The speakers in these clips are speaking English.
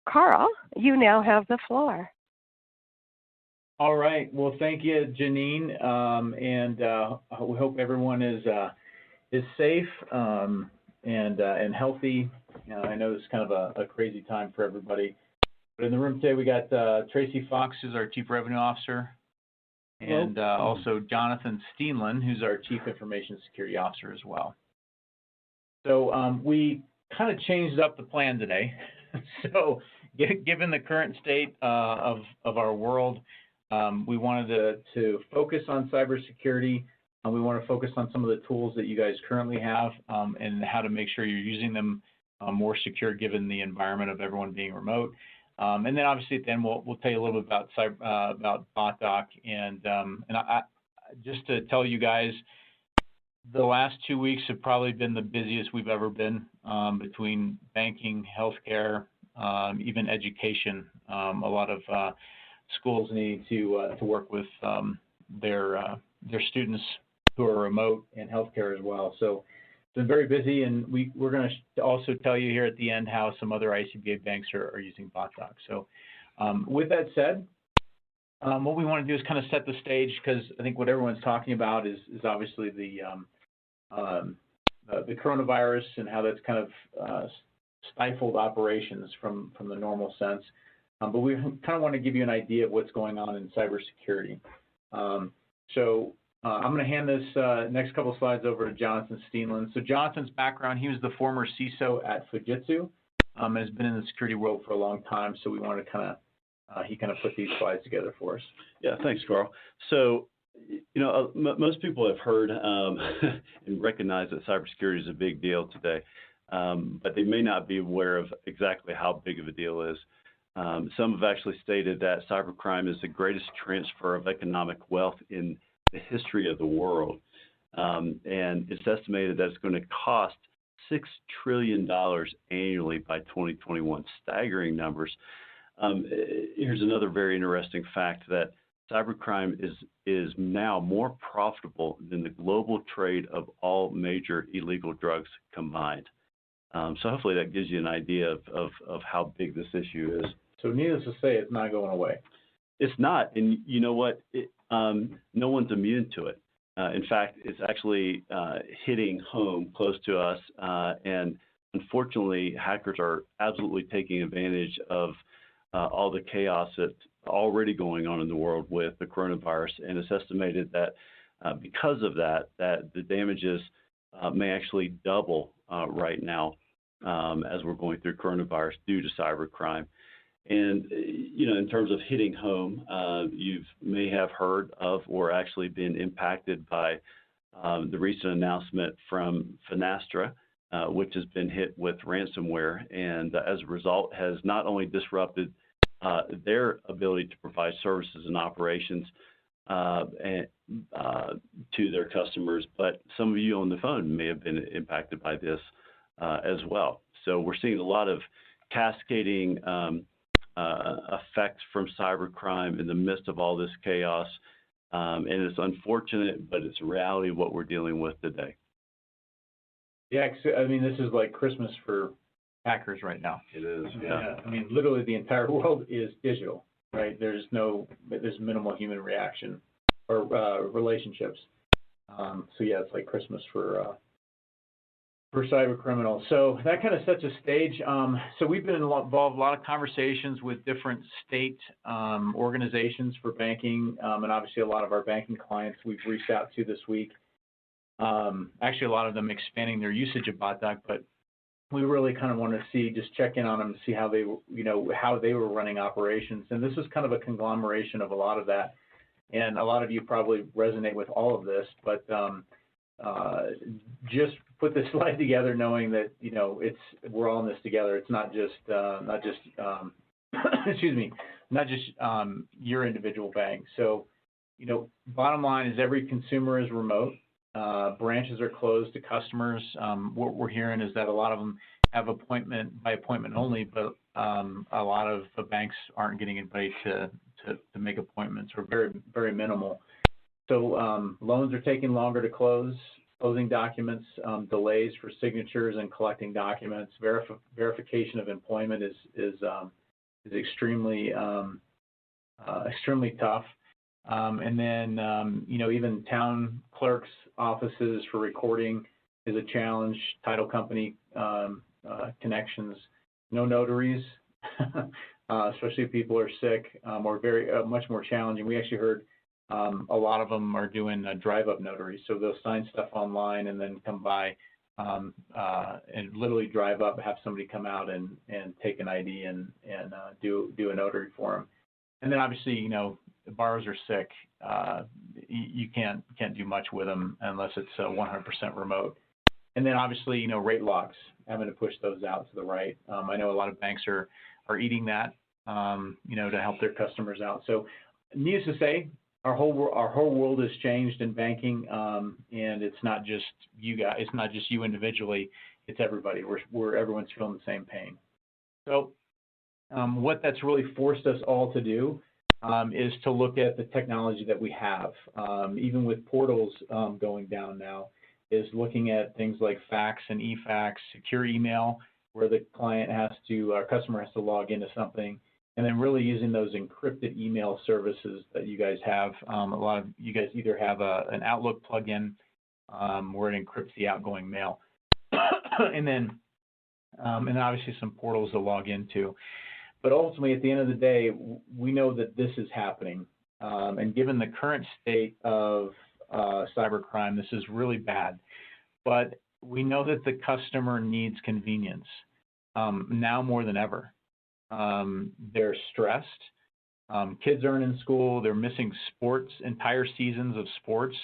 Carl, you now have the floor. All right. Well, thank you, Janine, and we hope everyone is safe and healthy. I know it's kind of a crazy time for everybody. But in the room today, we got Tracy Fox, who's our Chief Revenue Officer, and also Jonathan Steenland, who's our Chief Information Security Officer as well. So we kind of changed up the plan today. So given the current state of our world, we wanted to focus on cybersecurity. We want to focus on some of the tools that you guys currently have and how to make sure you're using them more secure given the environment of everyone being remote. And then obviously at the end we'll tell you a little bit about Botdoc and just to tell you guys, the last 2 weeks have probably been the busiest we've ever been between banking, healthcare, even education. A lot of schools need to work with their students who are remote and healthcare as well. So it's been very busy, and we're going to also tell you here at the end how some other ICBA banks are using Botdoc. So with that said, what we want to do is kind of set the stage, because I think what everyone's talking about is obviously the coronavirus and how that's kind of stifled operations from the normal sense. But we kind of want to give you an idea of what's going on in cybersecurity. So I'm going to hand this next couple of slides over to Jonathan Steenland. So Jonathan's background, he was the former CISO at Fujitsu, has been in the security world for a long time. So we want to kind of, he kind of put these slides together for us. Yeah, thanks, Carl. So, you know, most people have heard and recognize that cybersecurity is a big deal today, but they may not be aware of exactly how big of a deal it is. Some have actually stated that cybercrime is the greatest transfer of economic wealth in the history of the world, and it's estimated that it's going to cost $6 trillion annually by 2021. Staggering numbers. Here's another very interesting fact, that cybercrime is now more profitable than the global trade of all major illegal drugs combined. So hopefully that gives you an idea of how big this issue is. So needless to say, it's not going away. It's not, and you know what? No one's immune to it. In fact, it's actually hitting home close to us, and unfortunately, hackers are absolutely taking advantage of all the chaos that's already going on in the world with the coronavirus, and it's estimated that because of that the damages may actually double right now as we're going through coronavirus due to cybercrime. And, you know, in terms of hitting home, you may have heard of or actually been impacted by the recent announcement from Finastra, which has been hit with ransomware, and as a result has not only disrupted their ability to provide services and operations to their customers, but some of you on the phone may have been impacted by this as well. So we're seeing a lot of cascading effects from cybercrime in the midst of all this chaos, and it's unfortunate, but it's a reality of what we're dealing with today. Yeah, I mean, this is like Christmas for hackers right now. It is, yeah. I mean, literally the entire world is digital, right? There's minimal human reaction or relationships. So yeah, it's like Christmas for cyber criminals. So that kind of sets a stage. So we've been involved in a lot of conversations with different state organizations for banking, and obviously a lot of our banking clients we've reached out to this week. Actually, a lot of them expanding their usage of Botdoc, but we really kind of want to just check in on them to see how they, how they were running operations. And this is kind of a conglomeration of a lot of that. And a lot of you probably resonate with all of this, but just put this slide together knowing that, we're all in this together. It's not just, excuse me, not just your individual bank. So, bottom line is every consumer is remote. Branches are closed to customers. What we're hearing is that a lot of them have appointment by appointment only, but a lot of the banks aren't getting anybody to make appointments, or very, very minimal. So loans are taking longer to close, closing documents, delays for signatures and collecting documents. Verification of employment is extremely extremely tough. And then, you know, even town clerks' offices for recording is a challenge. Title company connections, no notaries, especially if people are sick, or very much more challenging. We actually heard a lot of them are doing drive-up notaries, so they'll sign stuff online and then come by and literally drive up, have somebody come out and take an ID and do a notary for them. And then obviously, you know, the borrowers are sick. You can't do much with them unless it's 100% remote. And then obviously, you know, rate locks, having to push those out to the right. I know a lot of banks are eating that, you know, to help their customers out. So needless to say, our whole world has changed in banking, and it's not just you guys, it's not just you individually, it's everybody. Everyone's feeling the same pain. So what that's really forced us all to do is to look at the technology that we have, even with portals going down now, is looking at things like fax and e-fax, secure email, where the our customer has to log into something, and then really using those encrypted email services that you guys have. A lot of you guys either have an Outlook plugin where it encrypts the outgoing mail, and then obviously some portals to log into. But ultimately, at the end of the day, we know that this is happening, and given the current state of cybercrime, this is really bad. But we know that the customer needs convenience now more than ever. They're stressed. Kids aren't in school. They're missing sports, entire seasons of sports.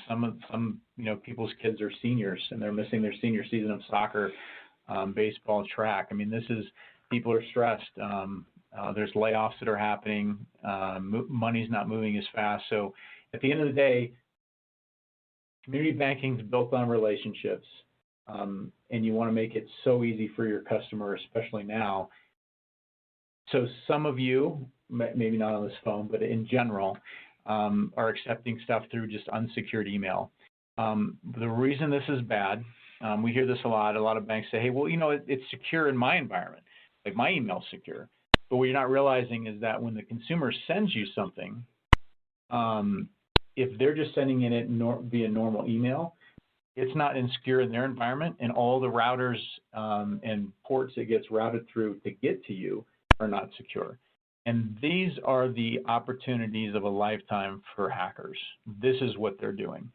Some you know, people's kids are seniors and they're missing their senior season of soccer, baseball, track. I mean, people are stressed. There's layoffs that are happening. Money's not moving as fast. So at the end of the day, community banking is built on relationships, and you want to make it so easy for your customer, especially now. So some of you, maybe not on this phone, but in general, are accepting stuff through just unsecured email. The reason this is bad, we hear this a lot. A lot of banks say, hey, well, you know, it's secure in my environment. Like my email's secure. But what you're not realizing is that when the consumer sends you something, if they're just sending it via normal email, it's not insecure in their environment, and all the routers and ports it gets routed through to get to you are not secure. And these are the opportunities of a lifetime for hackers. This is what they're doing.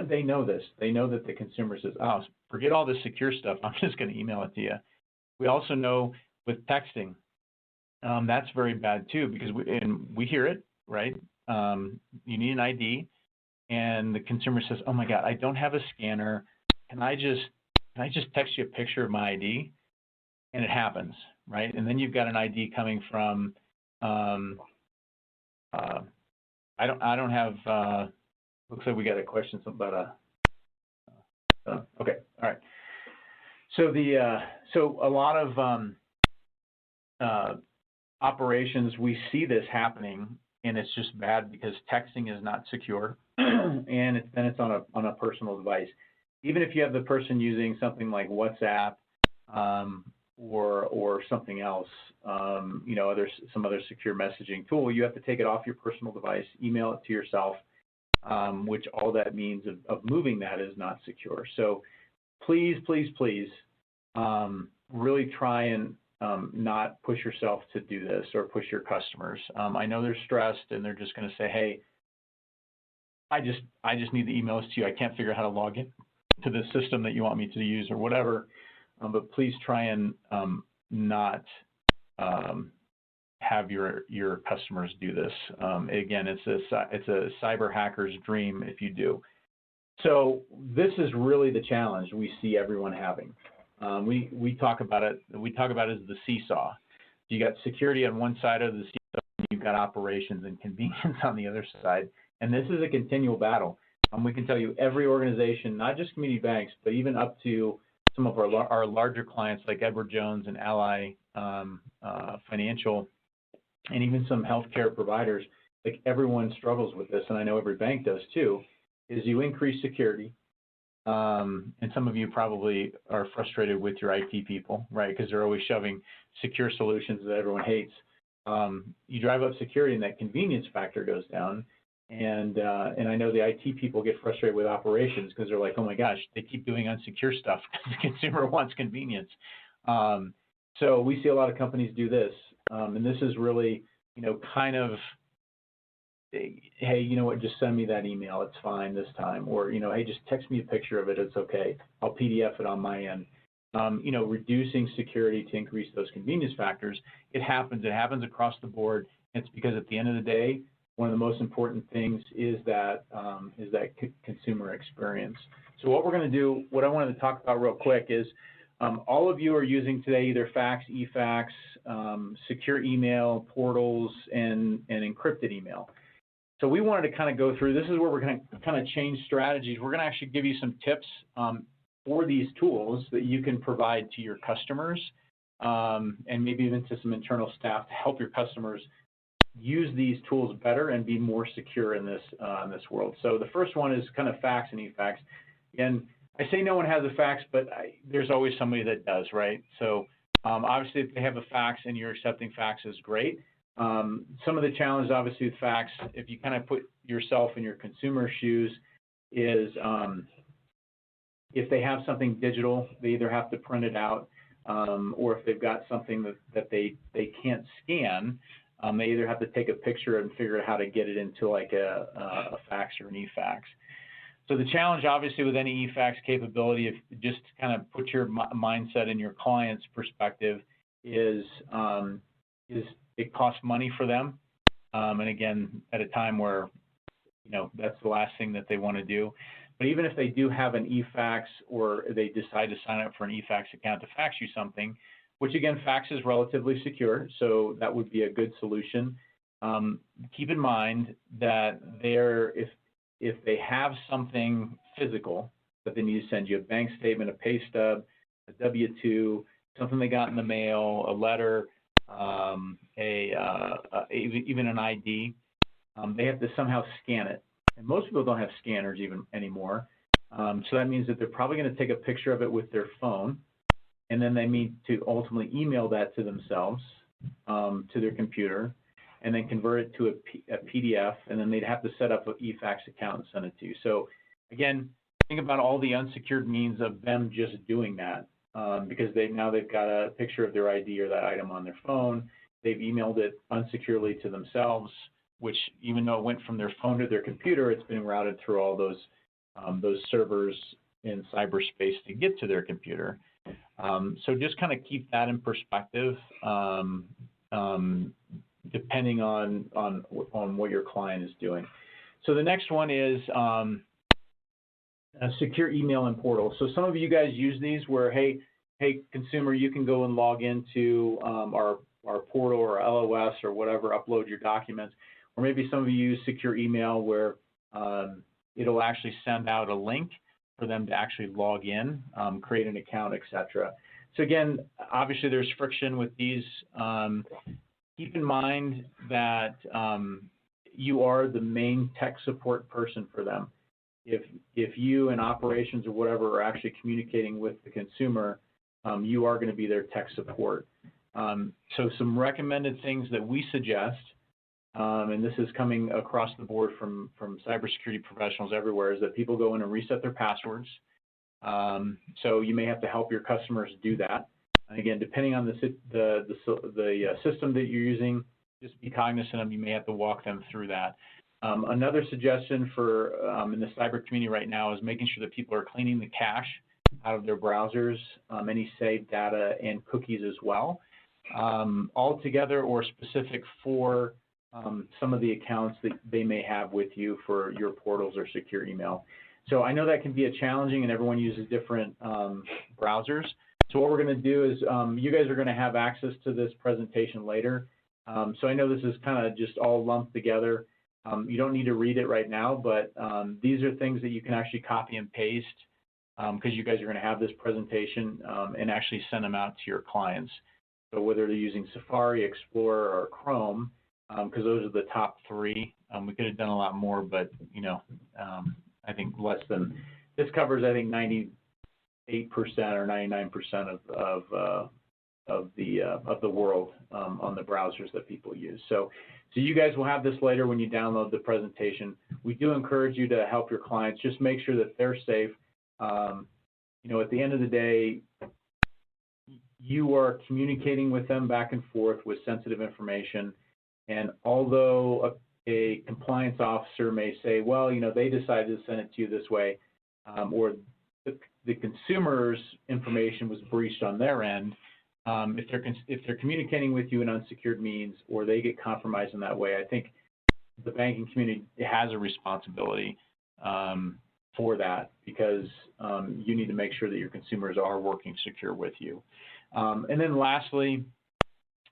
They know this. They know that the consumer says, oh, forget all this secure stuff. I'm just going to email it to you. We also know with texting, that's very bad too, because we hear it, right? You need an ID, and the consumer says, oh my God, I don't have a scanner. Can I just text you a picture of my ID? And it happens, right? And then you've got an ID coming from, I don't have, looks like we got a question about okay, all right. So so a lot of operations, we see this happening, and it's just bad because texting is not secure, and then it's on a personal device. Even if you have the person using something like WhatsApp or something else, you know, some other secure messaging tool, you have to take it off your personal device, email it to yourself, which all that means of moving that is not secure. So please, please, please, really try and not push yourself to do this or push your customers. I know they're stressed and they're just going to say, hey, I just need to email this to you. I can't figure out how to log in to the system that you want me to use or whatever. But please try and not have your customers do this. Again, it's a cyber hacker's dream if you do. So this is really the challenge we see everyone having. We talk about it. We talk about it as the seesaw. You got security on one side of the seesaw, and you've got operations and convenience on the other side. And this is a continual battle. We can tell you every organization, not just community banks, but even up to some of our larger clients like Edward Jones and Ally Financial, and even some healthcare providers, like everyone struggles with this, and I know every bank does too, is you increase security. And some of you probably are frustrated with your IT people, right? Because they're always shoving secure solutions that everyone hates. you drive up security and that convenience factor goes down. And I know the IT people get frustrated with operations because they're like, oh my gosh, they keep doing unsecure stuff because the consumer wants convenience. So we see a lot of companies do this, and this is really, kind of, hey, you know what, just send me that email, it's fine this time, or, hey, just text me a picture of it, it's okay, I'll PDF it on my end. Reducing security to increase those convenience factors, it happens across the board. It's because at the end of the day, one of the most important things is that consumer experience. So what we're going to do, what I wanted to talk about real quick is, all of you are using today either fax, e-fax, secure email, portals, and encrypted email. So we wanted to kind of go through, this is where we're going to kind of change strategies. We're going to actually give you some tips for these tools that you can provide to your customers, and maybe even to some internal staff to help your customers use these tools better and be more secure in this world. So the first one is kind of fax and e-fax. And I say no one has a fax, but there's always somebody that does, right? So obviously if they have a fax and you're accepting faxes, great. Some of the challenges obviously with fax, if you kind of put yourself in your consumer shoes, is if they have something digital, they either have to print it out, or if they've got something that they can't scan, they either have to take a picture and figure out how to get it into like a fax or an e-fax. So the challenge, obviously, with any e-fax capability, if just kind of put your mindset in your client's perspective, is it costs money for them, and again, at a time where that's the last thing that they want to do. But even if they do have an e-fax, or they decide to sign up for an e-fax account to fax you something, which again, fax is relatively secure, so that would be a good solution. Keep in mind that if they have something physical that they need to send you, a bank statement, a pay stub, a W-2, something they got in the mail, a letter, even an ID, they have to somehow scan it. And most people don't have scanners even anymore. So that means that they're probably going to take a picture of it with their phone, and then they need to ultimately email that to themselves, to their computer, and then convert it to a PDF, and then they'd have to set up an e-fax account and send it to you. So again, think about all the unsecured means of them just doing that, because now they've got a picture of their ID or that item on their phone. They've emailed it unsecurely to themselves, which even though it went from their phone to their computer, it's been routed through all those servers in cyberspace to get to their computer. So just kind of keep that in perspective, depending on what your client is doing. So the next one is a secure email and portal. So some of you guys use these where, hey, consumer, you can go and log into our portal or LOS or whatever, upload your documents. Or maybe some of you use secure email where it'll actually send out a link for them to actually log in, create an account, etc. So again, obviously there's friction with these. Keep in mind that you are the main tech support person for them. If you in operations or whatever are actually communicating with the consumer, you are going to be their tech support. So some recommended things that we suggest, and this is coming across the board from cybersecurity professionals everywhere, is that people go in and reset their passwords. So you may have to help your customers do that. And again, depending on the system that you're using, just be cognizant of, you may have to walk them through that. Another suggestion for in the cyber community right now is making sure that people are cleaning the cache out of their browsers, any saved data and cookies as well, all together or specific for some of the accounts that they may have with you for your portals or secure email. So I know that can be a challenging, and everyone uses different browsers. So what we're going to do is you guys are going to have access to this presentation later. So I know this is kind of just all lumped together. You don't need to read it right now, but these are things that you can actually copy and paste because you guys are going to have this presentation and actually send them out to your clients. So whether they're using Safari, Explorer, or Chrome, because those are the top three. We could have done a lot more, but I think less than, this covers I think 98% or 99% of the world on the browsers that people use. So you guys will have this later when you download the presentation. We do encourage you to help your clients. Just make sure that they're safe. You know, at the end of the day, you are communicating with them back and forth with sensitive information. And although a compliance officer may say, well, you know, they decided to send it to you this way, or the consumer's information was breached on their end, if they're communicating with you in unsecured means or they get compromised in that way, I think the banking community has a responsibility for that, because you need to make sure that your consumers are working secure with you. And then lastly,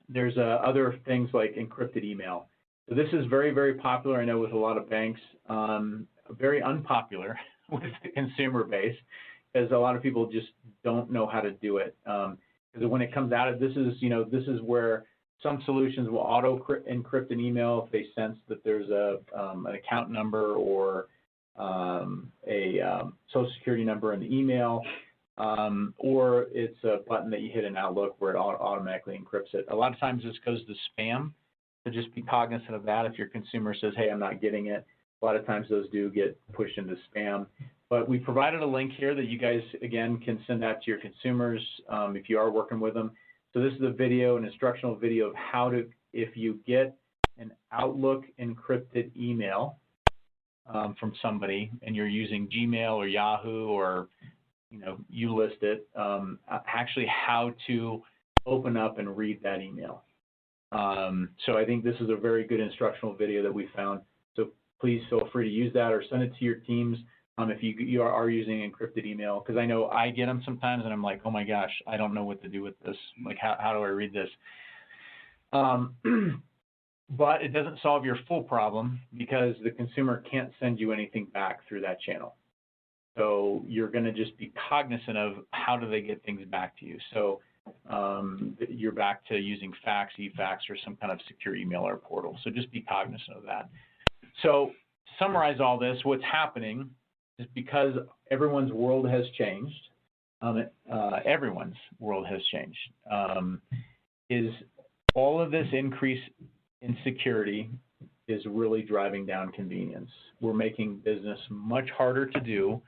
there's other things like encrypted email. So this is very, very popular, I know, with a lot of banks, very unpopular with the consumer base, because a lot of people just don't know how to do it. Because when it comes out, this is where some solutions will auto encrypt an email if they sense that there's an account number or a social security number in the email, or it's a button that you hit in Outlook where it automatically encrypts it. A lot of times this goes to spam, so just be cognizant of that. If your consumer says, hey, I'm not getting it, a lot of times those do get pushed into spam. But we provided a link here that you guys, again, can send out to your consumers if you are working with them. So this is a video, an instructional video of how to, if you get an Outlook encrypted email from somebody and you're using Gmail or Yahoo, or you list it, actually how to open up and read that email. So I think this is a very good instructional video that we found. So please feel free to use that or send it to your teams if you are using encrypted email, because I know I get them sometimes and I'm like, oh my gosh, I don't know what to do with this. Like, how do I read this? But it doesn't solve your full problem, because the consumer can't send you anything back through that channel. So you're going to just be cognizant of how do they get things back to you. So you're back to using fax, e-fax, or some kind of secure email or portal. So just be cognizant of that. So to summarize all this, what's happening is, because everyone's world has changed, is all of this increase in security is really driving down convenience. We're making business much harder to do.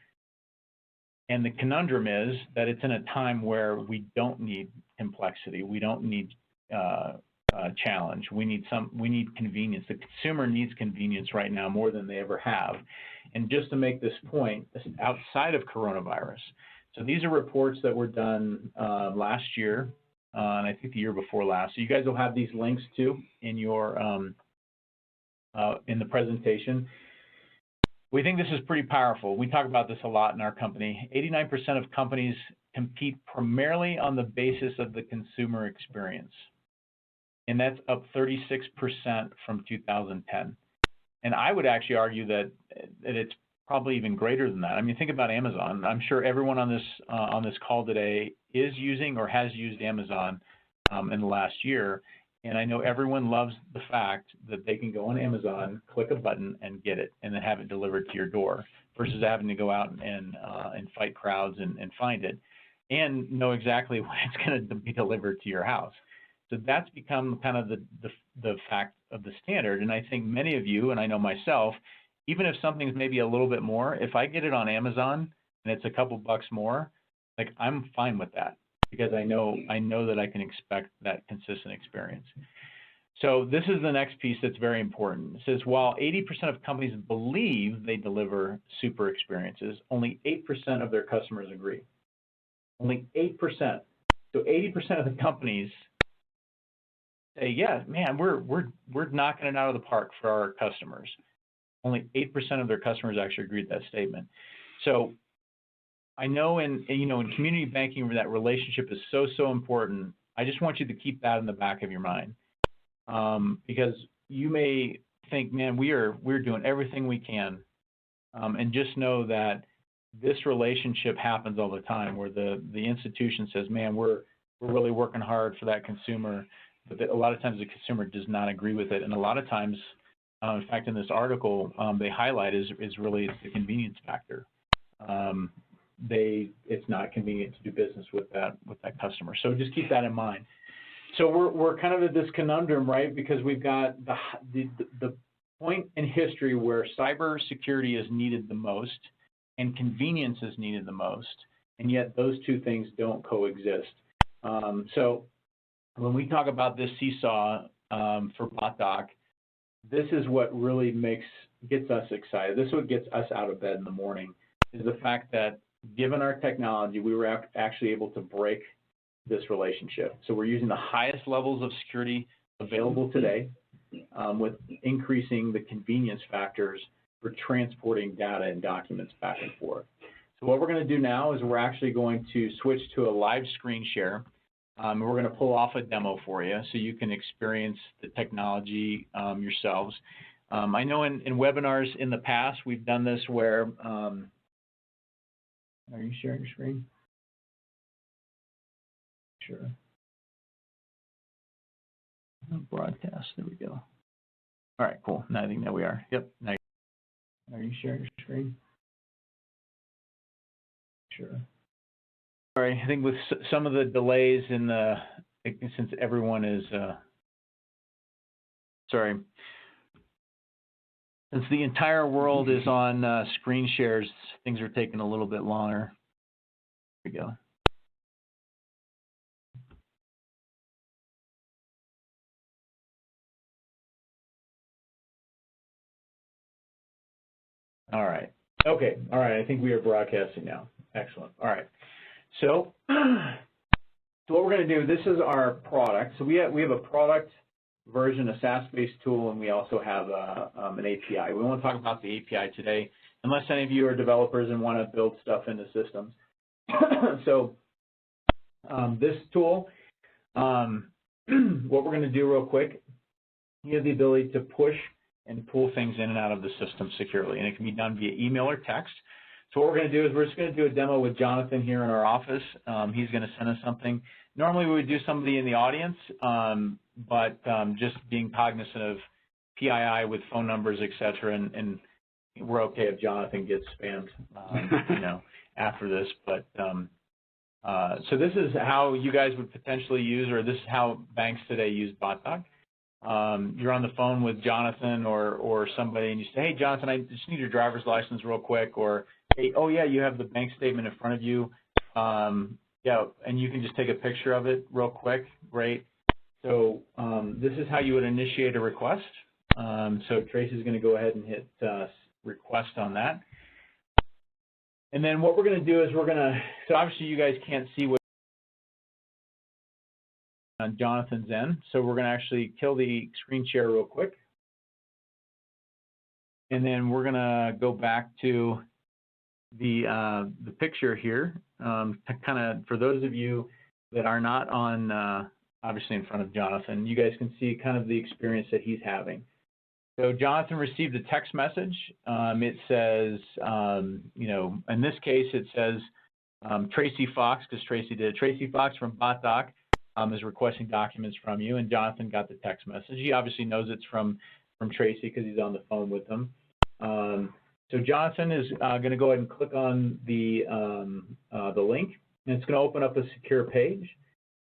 And the conundrum is that it's in a time where we don't need complexity. We don't need challenge. We need convenience. The consumer needs convenience right now more than they ever have. And just to make this point, outside of coronavirus, so these are reports that were done last year, and I think the year before last. So you guys will have these links too in your in the presentation. We think this is pretty powerful. We talk about this a lot in our company. 89% of companies compete primarily on the basis of the consumer experience, and that's up 36% from 2010. And I would actually argue that it's probably even greater than that. I mean, think about Amazon. I'm sure everyone on this call today is using or has used Amazon in the last year. And I know everyone loves the fact that they can go on Amazon, click a button, and get it, and then have it delivered to your door, versus having to go out and fight crowds and find it, and know exactly when it's going to be delivered to your house. So that's become kind of the fact of the standard. And I think many of you, and I know myself, even if something's maybe a little bit more, if I get it on Amazon and it's a couple bucks more, like, I'm fine with that, because I know that I can expect that consistent experience. So this is the next piece that's very important. It says, while 80% of companies believe they deliver super experiences, only 8% of their customers agree. Only 8%. So 80% of the companies say, yeah, man, we're knocking it out of the park for our customers. Only 8% of their customers actually agreed with that statement. So I know in community banking where that relationship is so important, I just want you to keep that in the back of your mind, because you may think, man, we're doing everything we can, and just know that this relationship happens all the time, where the institution says, man, we're really working hard for that consumer, but a lot of times the consumer does not agree with it, and a lot of times, in fact, in this article, they highlight is really the convenience factor. It's not convenient to do business with that customer. So just keep that in mind. So we're kind of at this conundrum, right? Because we've got the point in history where cybersecurity is needed the most and convenience is needed the most, and yet those two things don't coexist. So when we talk about this seesaw for Botdoc, this is what really gets us excited. This is what gets us out of bed in the morning, is the fact that given our technology, we were actually able to break this relationship. So we're using the highest levels of security available today with increasing the convenience factors for transporting data and documents back and forth. So what we're going to do now is we're actually going to switch to a live screen share. We're going to pull off a demo for you so you can experience the technology yourselves. I know in webinars in the past, we've done this where, are you sharing your screen? Sure. Broadcast, there we go. All right, cool. Now I think that we are. Yep. Now, are you sharing your screen? Sure. Sorry, I think with some of the delays in the, since everyone is, sorry, since the entire world is on screen shares, things are taking a little bit longer. Here we go. All right. Okay. All right. I think we are broadcasting now. Excellent. All right. So what we're going to do, this is our product. So we have a product version, a SaaS-based tool, and we also have an API. We won't talk about the API today, unless any of you are developers and want to build stuff into systems. So this tool, what we're going to do real quick, you have the ability to push and pull things in and out of the system securely, and it can be done via email or text. So what we're going to do is we're just going to do a demo with Jonathan here in our office. He's going to send us something. Normally we would do somebody in the audience, but just being cognizant of PII with phone numbers, et cetera, and we're okay if Jonathan gets spammed, you know, after this. But so this is how you guys would potentially use, or this is how banks today use Botdoc. You're on the phone with Jonathan or somebody, and you say, hey, Jonathan, I just need your driver's license real quick, or, hey, oh, yeah, you have the bank statement in front of you. Yeah, and you can just take a picture of it real quick. Great. So this is how you would initiate a request. So Tracy's going to go ahead and hit request on that. And then what we're going to do is we're going to, so obviously you guys can't see what on Jonathan's end, so we're going to actually kill the screen share real quick. And then we're going to go back to the picture here, to kind of, for those of you that are not on, obviously in front of Jonathan, you guys can see kind of the experience that he's having. So Jonathan received a text message. It says, you know, in this case, it says Tracy Fox, because Tracy did it. Tracy Fox from Botdoc is requesting documents from you, and Jonathan got the text message. He obviously knows it's from Tracy because he's on the phone with them. So Jonathan is going to go ahead and click on the link, and it's going to open up a secure page.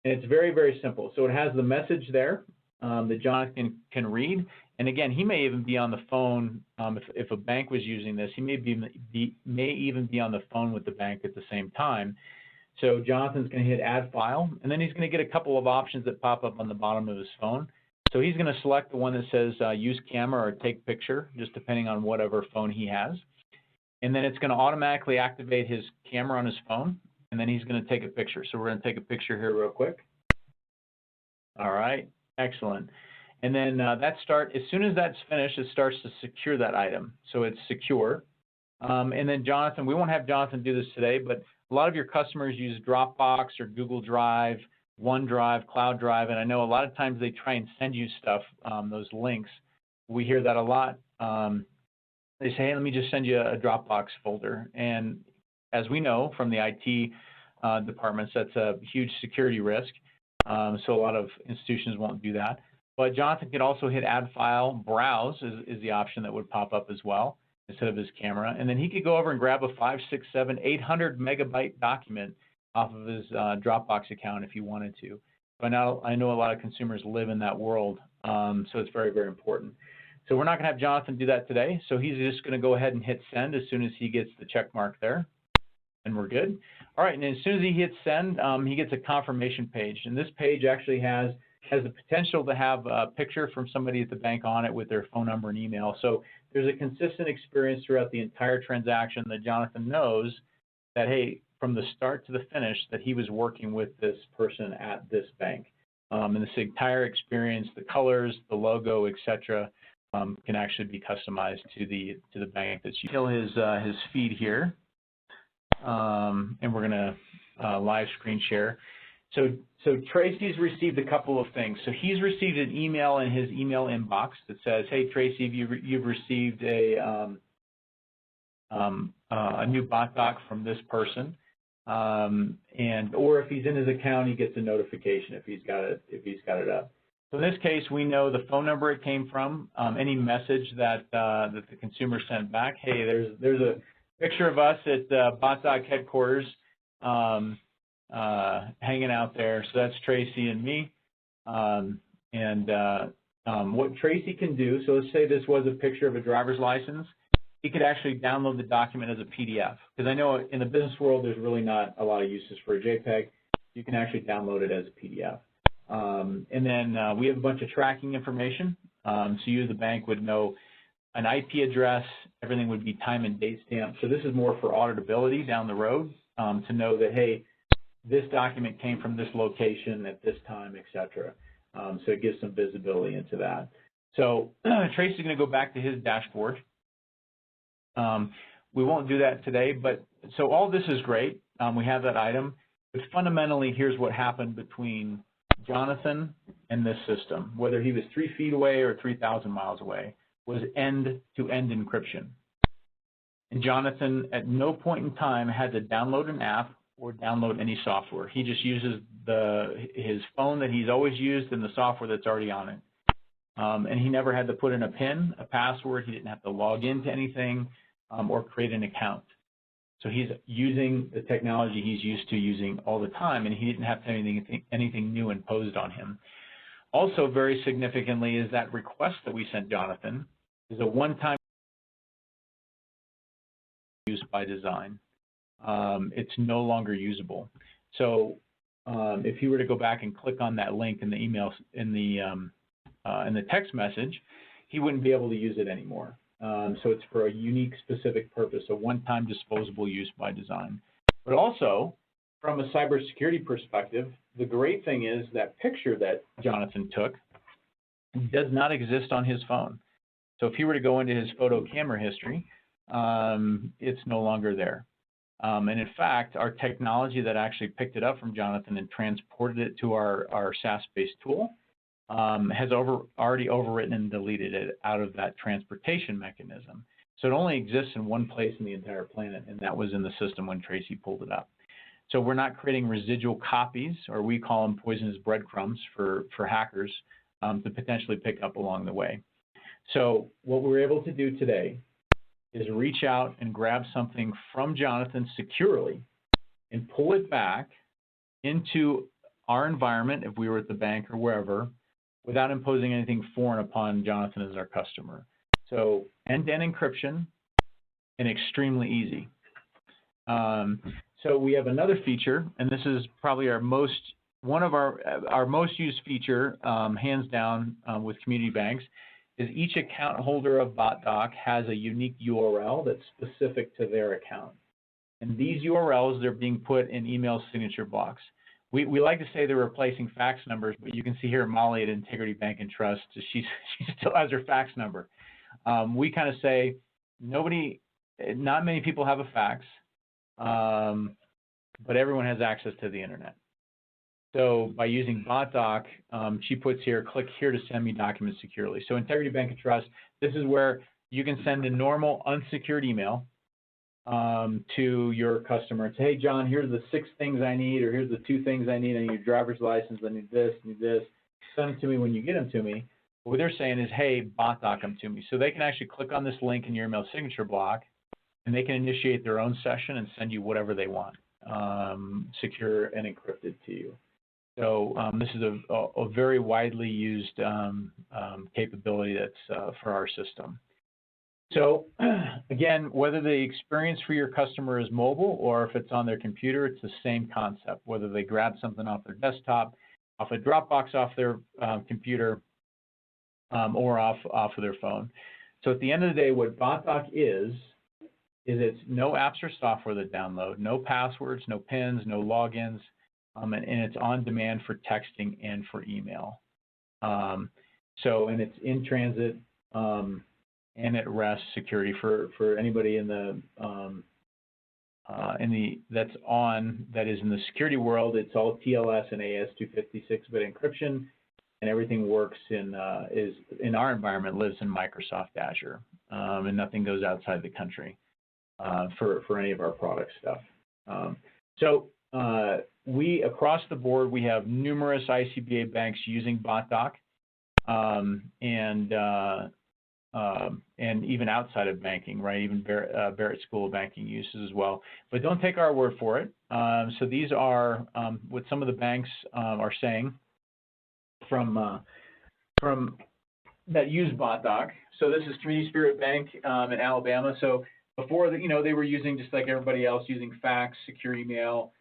And it's very, very simple. So it has the message there that Jonathan can read. And again, he may even be on the phone. If a bank was using this, he may even be on the phone with the bank at the same time. So Jonathan's going to hit add file, and then he's going to get a couple of options that pop up on the bottom of his phone. So he's going to select the one that says use camera or take picture, just depending on whatever phone he has. And then it's going to automatically activate his camera on his phone, and then he's going to take a picture. So we're going to take a picture here real quick. All right, excellent. And then as soon as that's finished, it starts to secure that item. So it's secure. And then Jonathan, we won't have Jonathan do this today, but a lot of your customers use Dropbox or Google Drive, OneDrive, Cloud Drive, and I know a lot of times they try and send you stuff, those links. We hear that a lot. They say, hey, let me just send you a Dropbox folder. And as we know from the IT departments, that's a huge security risk. So a lot of institutions won't do that. But Jonathan can also hit add file, browse is the option that would pop up as well instead of his camera. And then he could go over and grab a 5, 6, 7, 800 megabyte document off of his Dropbox account if he wanted to. I know a lot of consumers live in that world, so it's very, very important. So we're not going to have Jonathan do that today, so he's just going to go ahead and hit send as soon as he gets the check mark there, and we're good. All right, and as soon as he hits send, he gets a confirmation page, and this page actually has the potential to have a picture from somebody at the bank on it with their phone number and email. So there's a consistent experience throughout the entire transaction that Jonathan knows that, hey, from the start to the finish, that he was working with this person at this bank. And this entire experience, the colors, the logo, etc., can actually be customized to the bank that's using his feed here. And we're going to live screen share. So Tracy's received a couple of things. So he's received an email in his email inbox that says, "Hey Tracy, you've received a new Botdoc from this person," or if he's in his account, he gets a notification if he's got it up. So in this case, we know the phone number it came from, any message that the consumer sent back. Hey, there's a picture of us at Botdoc headquarters. Hanging out there. So that's Tracy and me. What Tracy can do, so let's say this was a picture of a driver's license, he could actually download the document as a PDF. Because I know in the business world, there's really not a lot of uses for a JPEG. You can actually download it as a PDF. And then we have a bunch of tracking information. So you as the bank would know an IP address, everything would be time and date stamped. So this is more for auditability down the road to know that, hey, this document came from this location at this time, et cetera. So it gives some visibility into that. So Tracy's going to go back to his dashboard. We won't do that today, but so all this is great. We have that item, but fundamentally, here's what happened between Jonathan and this system, whether he was 3 feet away or 3,000 miles away, was end-to-end encryption. And Jonathan, at no point in time, had to download an app or download any software. He just uses his phone that he's always used and the software that's already on it. And he never had to put in a PIN, a password. He didn't have to log into anything or create an account. So he's using the technology he's used to using all the time, and he didn't have to have anything new imposed on him. Also, very significantly, is that request that we sent Jonathan is a one-time use by design. It's no longer usable. So if you were to go back and click on that link in the email, in the text message, he wouldn't be able to use it anymore. So it's for a unique, specific purpose, a one-time disposable use by design. But also, from a cybersecurity perspective, the great thing is that picture that Jonathan took does not exist on his phone. So if he were to go into his photo camera history, it's no longer there. And in fact, our technology that actually picked it up from Jonathan and transported it to our SaaS-based tool has already overwritten and deleted it out of that transportation mechanism. So it only exists in one place in the entire planet, and that was in the system when Tracy pulled it up. So we're not creating residual copies, or we call them poisonous breadcrumbs for hackers to potentially pick up along the way. So what we're able to do today is reach out and grab something from Jonathan securely and pull it back into our environment, if we were at the bank or wherever, without imposing anything foreign upon Jonathan as our customer. So end-to-end encryption and extremely easy. So we have another feature, and this is probably one of our most used feature, hands down, with community banks, is each account holder of Botdoc has a unique URL that's specific to their account. And these URLs, they're being put in email signature blocks. We like to say they're replacing fax numbers, but you can see here Molly at Integrity Bank and Trust, she still has her fax number. We kind of say not many people have a fax, but everyone has access to the internet. So by using Botdoc, she puts here, click here to send me documents securely. So Integrity Bank and Trust, this is where you can send a normal unsecured email to your customer and say, hey, John, here's the 6 things I need, or here's the 2 things I need. I need your driver's license, I need this, Send them to me when you get them to me. What they're saying is, hey, Botdoc them to me. So they can actually click on this link in your email signature block, and they can initiate their own session and send you whatever they want, secure and encrypted to you. So this is a very widely used capability that's for our system. So again, whether the experience for your customer is mobile or if it's on their computer, it's the same concept. Whether they grab something off their desktop, off a Dropbox off their computer, or off of their phone. So at the end of the day, what Botdoc is it's no apps or software that download, no passwords, no PINs, no logins, and it's on demand for texting and for email. And it's in transit and at rest security for anybody in the that is in the security world. It's all TLS and AS256-bit encryption, and everything works in our environment, lives in Microsoft Azure, and nothing goes outside the country for any of our product stuff. We across the board, we have numerous ICBA banks using Botdoc, and even outside of banking, right? Even Barrett School of Banking uses as well. But don't take our word for it. So these are what some of the banks are saying from that use Botdoc. So this is Community Spirit Bank in Alabama. So before, they were using, just like everybody else, using fax, secure email,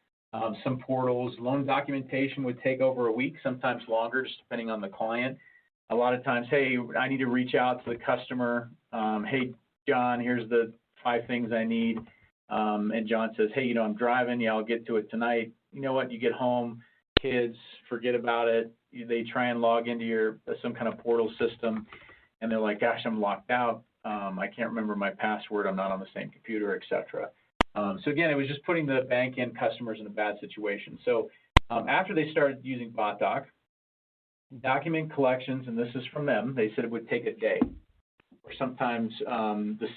some portals. Loan documentation would take over a week, sometimes longer, just depending on the client. A lot of times, hey, I need to reach out to the customer. Hey, John, here's the 5 things I need. And John says, hey, I'm driving. Yeah, I'll get to it tonight. You know what? You get home, kids, forget about it. They try and log into some kind of portal system, and they're like, gosh, I'm locked out. I can't remember my password. I'm not on the same computer, etc. So again, it was just putting the bank and customers in a bad situation. So after they started using Botdoc, document collections, and this is from them, they said it would take a day, or sometimes the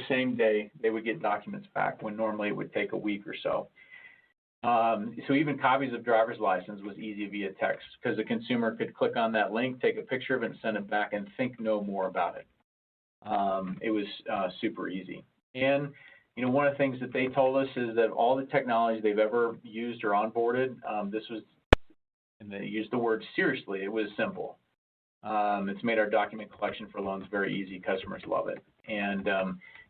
same day they would get documents back, when normally it would take a week or so. So even copies of driver's license was easy via text, because the consumer could click on that link, take a picture of it, and send it back, and think no more about it. It was super easy. And one of the things that they told us is that all the technology they've ever used or onboarded, and they used the word seriously, it was simple. It's made our document collection for loans very easy. Customers love it. And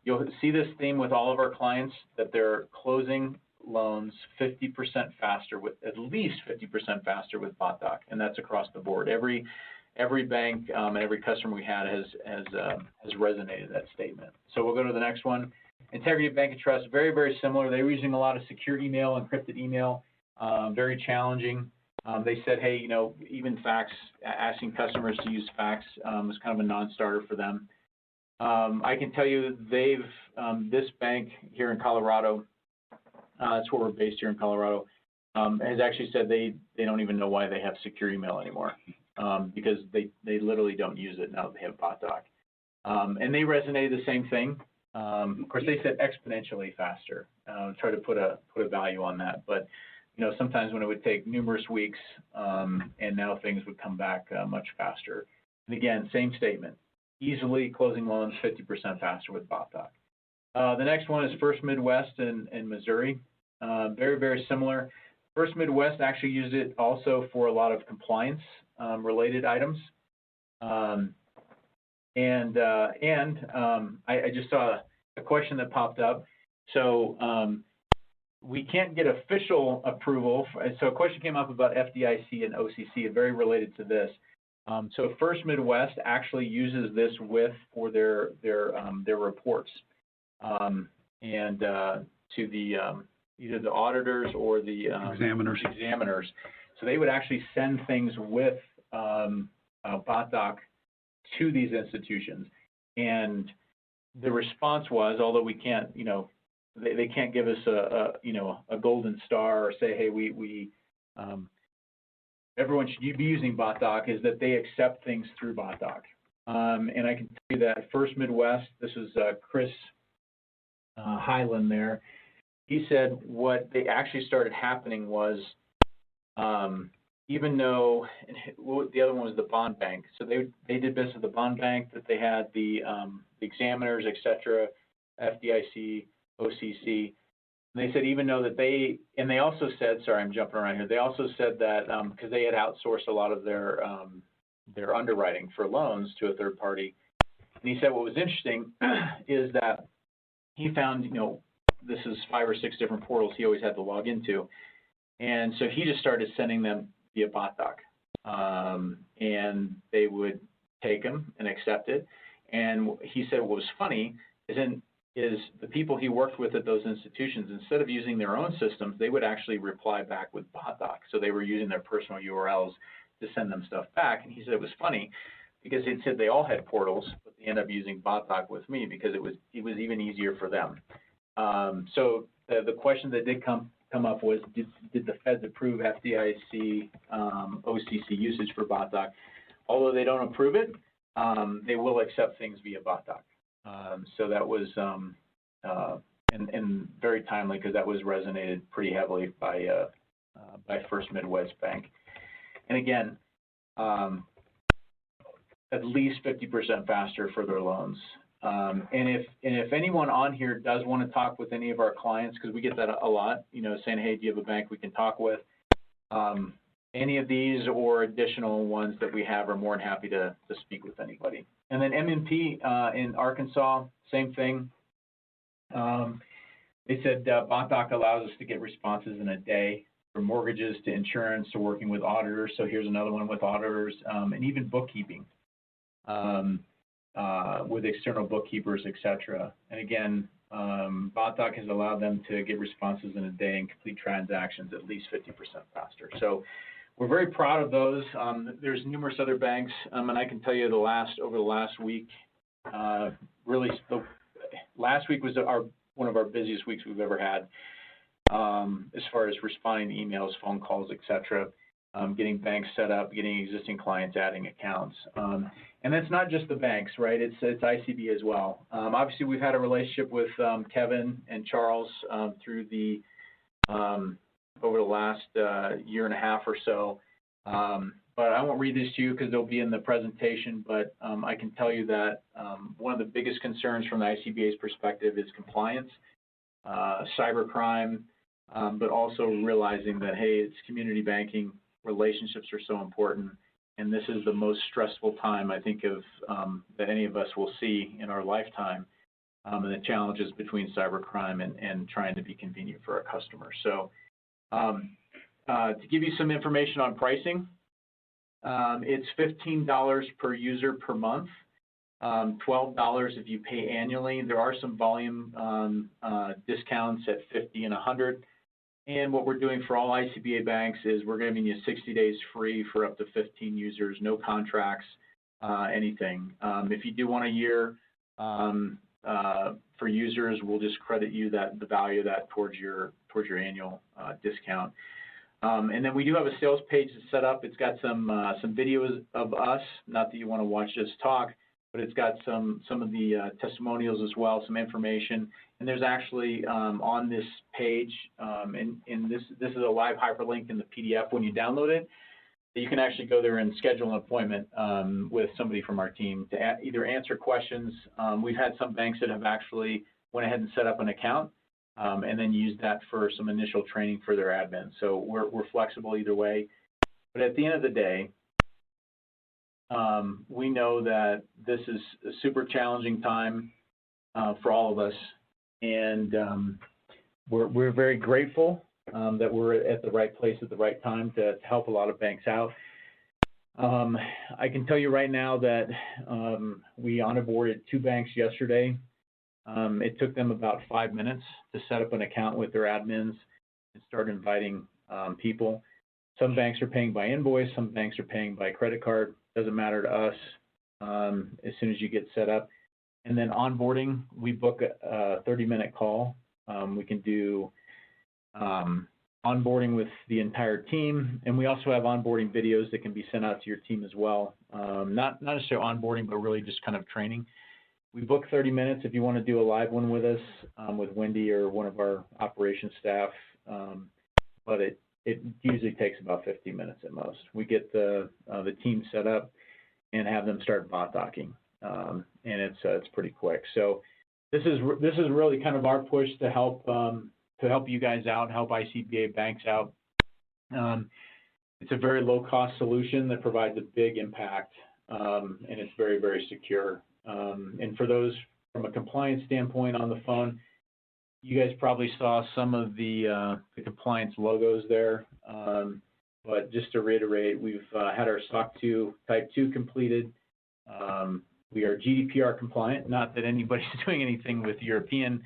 you'll see this theme with all of our clients, that they're closing loans 50% faster, with at least 50% faster with Botdoc, and that's across the board. Every bank and every customer we had has resonated that statement. So we'll go to the next one. Integrity of Bank and Trust, very, very similar. They were using a lot of secure email, encrypted email, very challenging. They said, hey, even fax, asking customers to use fax was kind of a non-starter for them. I can tell you this bank here in Colorado, that's where we're based here in Colorado, has actually said they don't even know why they have secure email anymore, because they literally don't use it now that they have Botdoc. And they resonated the same thing. Of course, they said exponentially faster. Try to put a value on that, but sometimes when it would take numerous weeks, and now things would come back much faster. And again, same statement: easily closing loans 50% faster with Botdoc. The next one is First Midwest in Missouri. Very, very similar. First Midwest actually used it also for a lot of compliance related items. I just saw a question that popped up. So we can't get official approval. So a question came up about FDIC and OCC, very related to this. So First Midwest actually uses this for their reports, and to the either the auditors or the examiners. So they would actually send things with Botdoc to these institutions, and the response was, although we can't, they can't give us a golden star or say, hey, we everyone should be using Botdoc, is that they accept things through Botdoc. And I can tell you that First Midwest, this is Chris Highland there, he said what they actually started happening was, even though the other one was the bond bank, so they did business with the bond bank, that they had the examiners, et cetera, FDIC, OCC. And they said even though that they also said, sorry, I'm jumping around here. They also said that because they had outsourced a lot of their underwriting for loans to a third party. And he said what was interesting is that he found, this is 5 or 6 different portals he always had to log into. And so he just started sending them via Botdoc. And they would take them and accept it. And he said what was funny is the people he worked with at those institutions, instead of using their own systems, they would actually reply back with Botdoc. So they were using their personal URLs to send them stuff back. And he said it was funny because he said they all had portals, but they ended up using Botdoc with me because it was even easier for them. So the question that did come up was, did the feds approve FDIC OCC usage for Botdoc? Although they don't approve it, they will accept things via Botdoc. So that was and very timely because that was resonated pretty heavily by First Midwest Bank. And again, at least 50% faster for their loans. And if anyone on here does want to talk with any of our clients, because we get that a lot, saying, hey, do you have a bank we can talk with? Any of these or additional ones that we have are more than happy to speak with anybody. And then M&P in Arkansas, same thing. They said Botdoc allows us to get responses in a day, from mortgages to insurance to working with auditors. So here's another one with auditors, and even bookkeeping with external bookkeepers, et cetera. And again, Botdoc has allowed them to get responses in a day and complete transactions at least 50% faster. So we're very proud of those. There's numerous other banks, and I can tell you over the last week, really, last week was one of our busiest weeks we've ever had, as far as responding to emails, phone calls, et cetera, getting banks set up, getting existing clients adding accounts. And that's not just the banks, right? It's ICBA as well. Obviously, we've had a relationship with Kevin and Charles through the over the last year and a half or so. But I won't read this to you because they'll be in the presentation, but I can tell you that one of the biggest concerns from the ICBA's perspective is compliance, cybercrime, but also realizing that, hey, it's community banking, relationships are so important, and this is the most stressful time I think of that any of us will see in our lifetime, and the challenges between cybercrime and trying to be convenient for our customers. So to give you some information on pricing, it's $15 per user per month, $12 if you pay annually. There are some volume discounts at 50 and 100. And what we're doing for all ICBA banks is we're giving you 60 days free for up to 15 users, no contracts, anything. If you do want a year for users, we'll just credit you the value of that towards your annual discount. And then we do have a sales page that's set up. It's got some videos of us, not that you want to watch us talk, but it's got some of the testimonials as well, some information. And there's actually on this page, and this is a live hyperlink in the PDF when you download it, that you can actually go there and schedule an appointment with somebody from our team to either answer questions. We've had some banks that have actually went ahead and set up an account and then used that for some initial training for their admin. So we're flexible either way. But at the end of the day, we know that this is a super challenging time for all of us. And we're very grateful that we're at the right place at the right time to help a lot of banks out. I can tell you right now that we onboarded 2 banks yesterday. It took them about 5 minutes to set up an account with their admins and start inviting people. Some banks are paying by invoice, some banks are paying by credit card. Doesn't matter to us as soon as you get set up. And then onboarding, we book a 30-minute call. We can do onboarding with the entire team, and we also have onboarding videos that can be sent out to your team as well. Not necessarily onboarding, but really just kind of training. We book 30 minutes if you want to do a live one with us, with Wendy or one of our operations staff, but it usually takes about 15 minutes at most. We get the team set up and have them start Botdocing, and it's pretty quick. So this is really kind of our push to help help you guys out, help ICBA banks out. It's a very low-cost solution that provides a big impact, and it's very, very secure. And for those from a compliance standpoint on the phone, you guys probably saw some of the compliance logos there. But just to reiterate, we've had our SOC 2 Type 2 completed. We are GDPR compliant, not that anybody's doing anything with European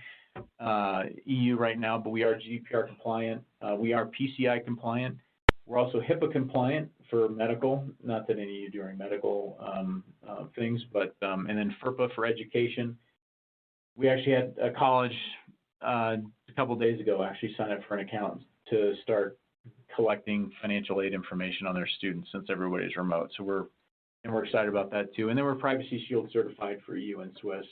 EU right now, but we are GDPR compliant. We are PCI compliant. We're also HIPAA compliant for medical, not that any of you doing medical things, but and then FERPA for education. We actually had a college a couple of days ago actually sign up for an account to start collecting financial aid information on their students since everybody's remote. So we're excited about that too. And then we're Privacy Shield certified for EU and Swiss.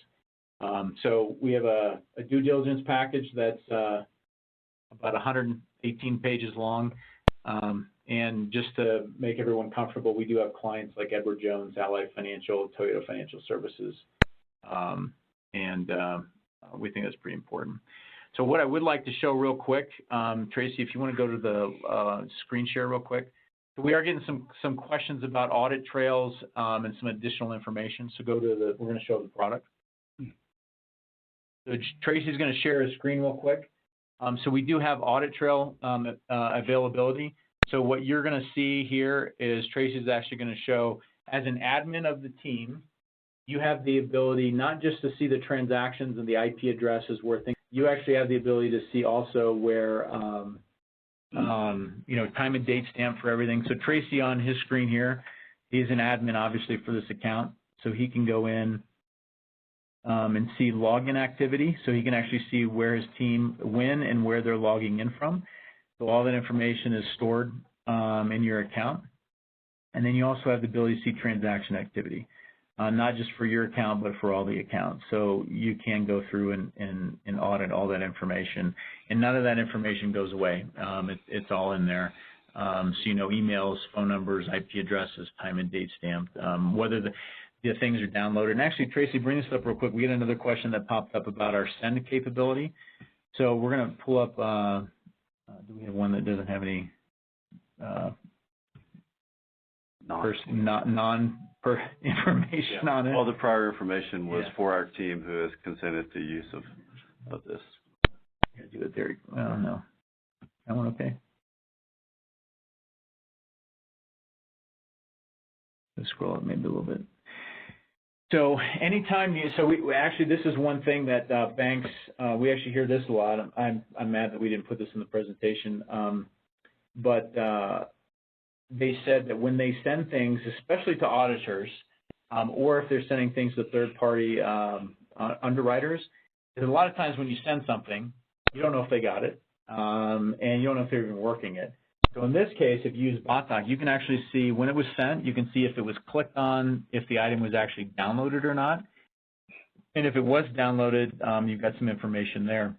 So we have a due diligence package that's about 118 pages long. And just to make everyone comfortable, we do have clients like Edward Jones, Ally Financial, Toyota Financial Services, and we think that's pretty important. So what I would like to show real quick, Tracy, if you want to go to the screen share real quick. So we are getting some questions about audit trails and some additional information. So go to we're going to show the product. So Tracy's going to share his screen real quick. So we do have audit trail availability. So what you're going to see here is Tracy's actually going to show, as an admin of the team, you have the ability not just to see the transactions and the IP addresses where things, you actually have the ability to see also where, you know, time and date stamp for everything. So Tracy on his screen here, he's an admin obviously for this account. So he can go in and see login activity. So he can actually see where his team, when and where they're logging in from. So all that information is stored in your account. And then you also have the ability to see transaction activity, not just for your account, but for all the accounts. So you can go through and audit all that information. And none of that information goes away. It's all in there. So, you know, emails, phone numbers, IP addresses, time and date stamped, whether the things are downloaded. And actually, Tracy, bring this up real quick. We had another question that popped up about our send capability. So we're going to pull up, do we have one that doesn't have any information on it? All the prior information was for our team who has consented to use of this. Do it there. Oh, no. That one okay? Let's scroll up maybe a little bit. So anytime you, so we actually, this is one thing that banks, we actually hear this a lot. I'm mad that we didn't put this in the presentation, but they said that when they send things, especially to auditors, or if they're sending things to third-party underwriters, because a lot of times when you send something, you don't know if they got it, and you don't know if they're even working it. So in this case, if you use Botdoc, you can actually see when it was sent. You can see if it was clicked on, if the item was actually downloaded or not. And if it was downloaded, you've got some information there.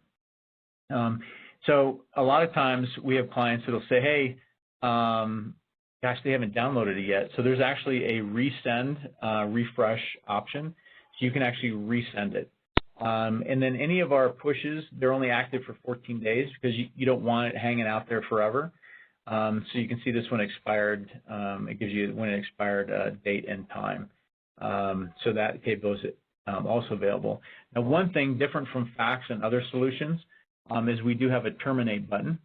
So a lot of times we have clients that will say, hey, gosh, they haven't downloaded it yet. So there's actually a resend, refresh option. So you can actually resend it. And then any of our pushes, they're only active for 14 days because you don't want it hanging out there forever. So you can see this one expired. It gives you when it expired, date and time. So that capability is also available. Now, one thing different from fax and other solutions is we do have a terminate button.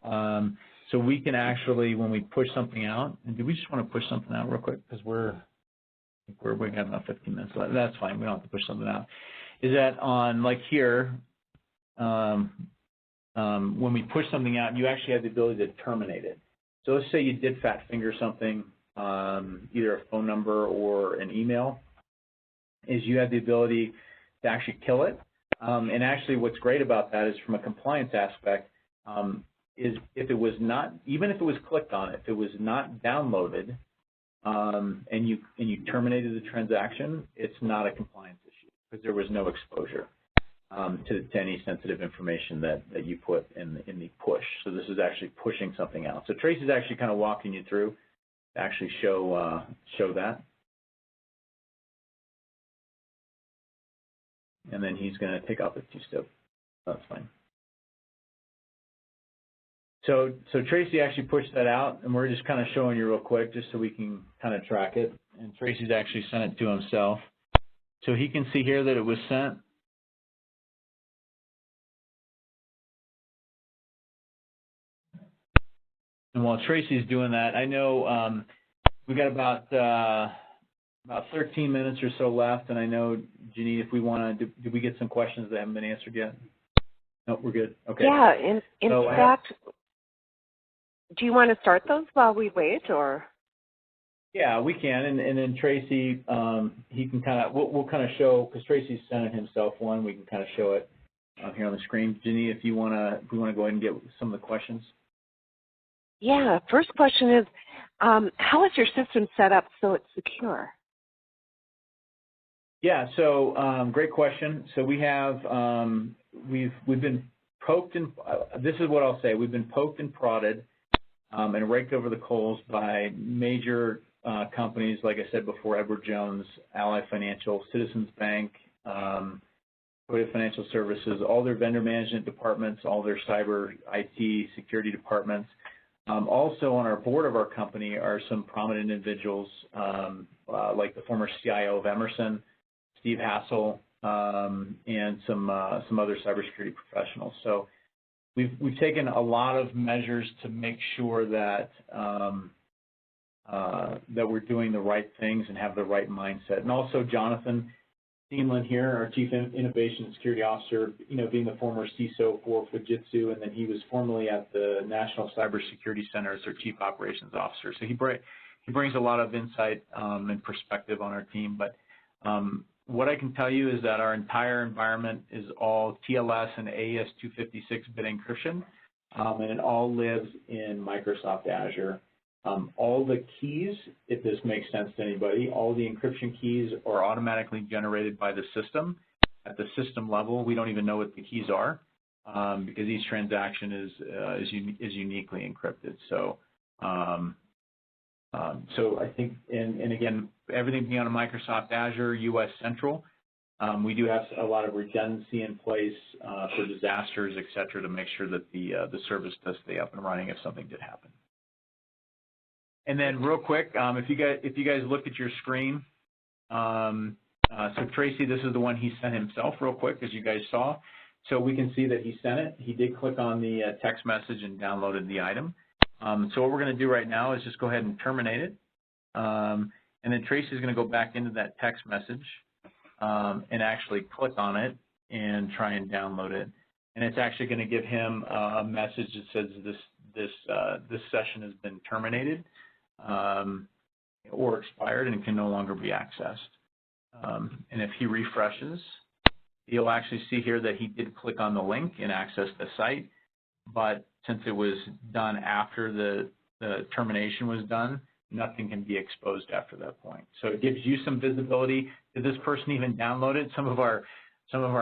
So we can actually, when we push something out, and do we just want to push something out real quick because we have about 15 minutes left. That's fine. We don't have to push something out. Is that on like here? When we push something out, you actually have the ability to terminate it. So let's say you did fat finger something, either a phone number or an email, is you have the ability to actually kill it. And actually what's great about that is from a compliance aspect, is if it was not, even if it was clicked on, if it was not downloaded and you terminated the transaction, it's not a compliance issue because there was no exposure. To any sensitive information that you put in the push. So this is actually pushing something out. So Tracy's actually kind of walking you through to actually show that. And then he's going to take off a two-step. That's fine. So Tracy actually pushed that out, and we're just kind of showing you real quick just so we can kind of track it. And Tracy's actually sent it to himself. So he can see here that it was sent. And while Tracy's doing that, I know we got about 13 minutes or so left, and I know, Janine, if we want to, did we get some questions that haven't been answered yet? No, we're good. Okay. Yeah, in fact, do you want to start those while we wait, or? Yeah, we can, and then Tracy, he can kind of, we'll kind of show, because Tracy's sent it himself one, we can kind of show it here on the screen. Janine, if we want to go ahead and get some of the questions. Yeah, first question is, how is your system set up so it's secure? Yeah, so great question. So we have, we've been poked and, this is what I'll say, we've been poked and prodded and raked over the coals by major companies, like I said before, Edward Jones, Ally Financial, Citizens Bank, Toyota Financial Services, all their vendor management departments, all their cyber IT security departments. Also on our board of our company are some prominent individuals like the former CIO of Emerson, Steve Hassel, and some other cybersecurity professionals. So we've taken a lot of measures to make sure that that we're doing the right things and have the right mindset. And also Jonathan Steenland here, our Chief Innovation and Security Officer, being the former CISO for Fujitsu, and then he was formerly at the National Cybersecurity Center as their Chief Operations Officer. So he brings a lot of insight and perspective on our team. But what I can tell you is that our entire environment is all TLS and AES 256-bit encryption, and it all lives in Microsoft Azure. All the keys, if this makes sense to anybody, all the encryption keys are automatically generated by the system. At the system level, we don't even know what the keys are because each transaction is uniquely encrypted. So, so I think, and again, everything being on Microsoft Azure, US Central, we do have a lot of redundancy in place for disasters, et cetera, to make sure that the service does stay up and running if something did happen. And then real quick, if you guys look at your screen, so Tracy, this is the one he sent himself real quick, as you guys saw. So we can see that he sent it. He did click on the text message and downloaded the item. So what we're going to do right now is just go ahead and terminate it. And then Tracy is going to go back into that text message and actually click on it and try and download it. And it's actually going to give him a message that says this session has been terminated or expired and can no longer be accessed. And if he refreshes, you'll actually see here that he did click on the link and access the site, but since it was done after the termination was done, nothing can be exposed after that point. So it gives you some visibility. Did this person even download it? Some of our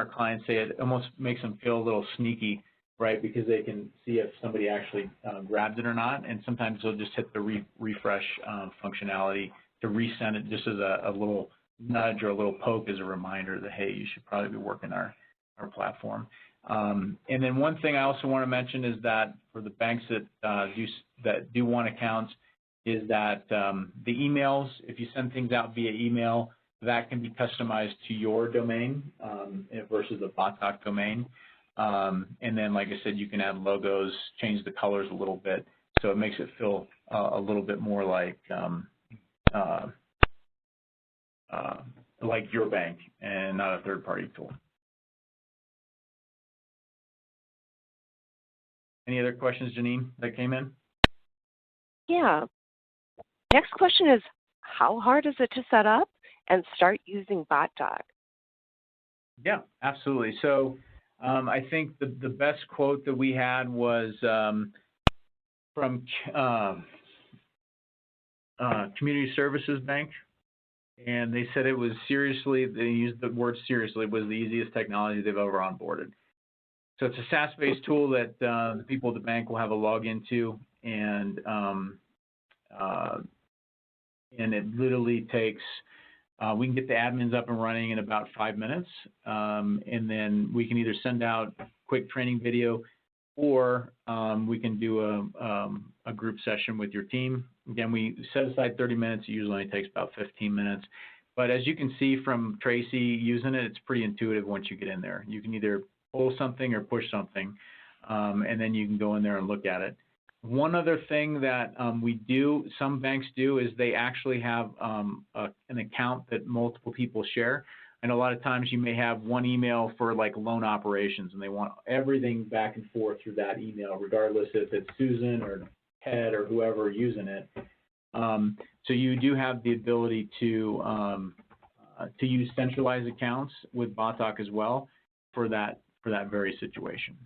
clients say it almost makes them feel a little sneaky, right, because they can see if somebody actually grabbed it or not, and sometimes they'll just hit the refresh functionality to resend it just as a little nudge or a little poke as a reminder that, hey, you should probably be working our platform. And then one thing I also want to mention is that for the banks that do want accounts is that the emails, if you send things out via email, that can be customized to your domain versus the Botdoc domain. And then, like I said, you can add logos, change the colors a little bit, so it makes it feel a little bit more like your bank and not a third-party tool. Any other questions, Janine, that came in? Yeah. Next question is, how hard is it to set up and start using Botdoc? Yeah, absolutely. So I think the best quote that we had was from Community Services Bank, and they said it was seriously, they used the word seriously, was the easiest technology they've ever onboarded. So it's a SaaS-based tool that the people at the bank will have a login to, and it literally takes, we can get the admins up and running in about 5 minutes, and then we can either send out quick training video, or we can do a group session with your team. Again, we set aside 30 minutes. It usually only takes about 15 minutes. But as you can see from Tracy using it, it's pretty intuitive once you get in there. You can either pull something or push something, and then you can go in there and look at it. One other thing that some banks do, is they actually have an account that multiple people share. And a lot of times you may have one email for like loan operations, and they want everything back and forth through that email, regardless if it's Susan or Ted or whoever using it. So you do have the ability to use centralized accounts with Botdoc as well for that very situation.